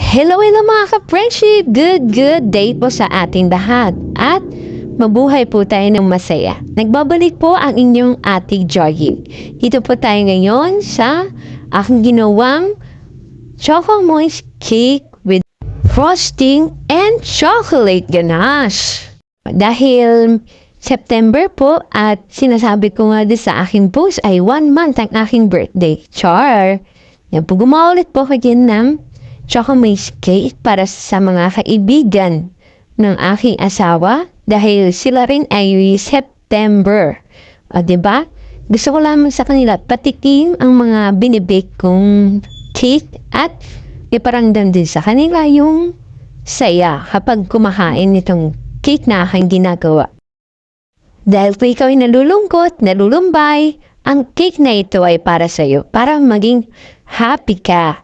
Hello mga ka-friendship! Good day po sa ating lahat. At mabuhay po tayo ng masaya. Nagbabalik po ang inyong Ate Joy. Dito po tayo ngayon sa aking ginawang Choco Moist Cake with frosting and chocolate ganache. Dahil September po at sinasabi ko nga din sa aking post ay 1 month ang aking birthday. Char! Yan po, gumawa ulit po ko din ng Choco Moist Cake para sa mga kaibigan ng aking asawa dahil sila rin ay September. O, diba? Gusto ko lamang sa kanila patikim ang mga binibake kong cake at iparamdam din sa kanila yung saya kapag kumakain nitong cake na aking ginagawa. Dahil po ikaw ay nalulungkot, nalulumbay, ang cake na ito ay para sa iyo, para maging happy ka.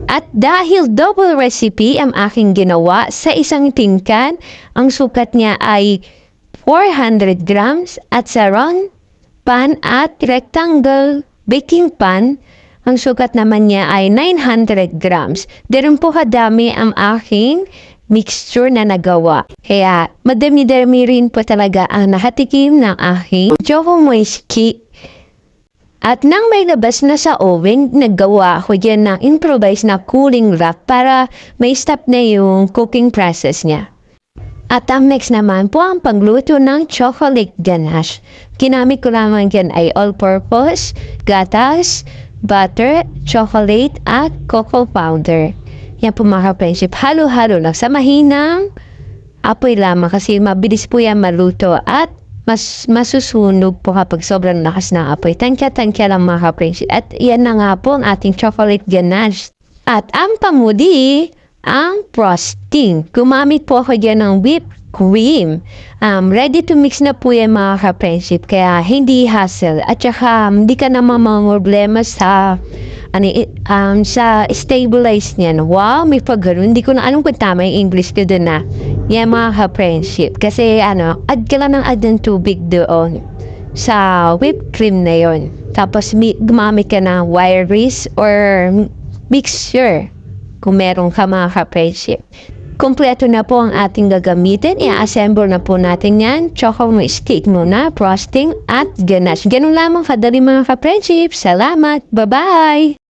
At dahil double recipe ang aking ginawa sa isang tingkan, ang sukat niya ay 400 grams at sa round pan at rectangle baking pan, ang sukat naman niya ay 900 grams. Daron po kadami ang aking mixture na nagawa. Kaya madami-dami rin po talaga ang nakatikim ng aking Choco Moist Cake. At nang may labas na sa oven, naggawa ako dyan ng improvised na cooling rack para may stop na yung cooking process niya. At ang next naman po ang pagluto ng chocolate ganache. Ginamit ko lamang dyan ay all-purpose, gatas, butter, chocolate at cocoa powder. Yan po mga friendship, halo-halo lang sa mahinang apoy lamang kasi mabilis po yan maluto at mas masusunog po kapag sobrang lakas ng apoy. Tansya-tansya lang mga friendship. At yan na nga po ang ating chocolate ganache. At ang pamuli, ang frosting. Gumamit po ako dyan ng whipped cream. Ready to mix na po yan mga friendship. Kaya hindi hassle. At saka hindi ka naman mga problema sa stabilize niyan. Wow, may paggaroon. Hindi ko na alam kung tama yung English ko doon na. Yan mga ka-friendship. Kasi add ka lang ng tubig doon sa whipped cream na yon. Tapos gumamit ka ng wire whisk or mixture kung meron ka mga ka-friendship. Kompleto na po ang ating gagamitin. I-assemble na po natin yan. Choco Moist Cake muna, frosting at ganache. Ganun lamang kadali mga ka-friendship. Salamat! Bye-bye!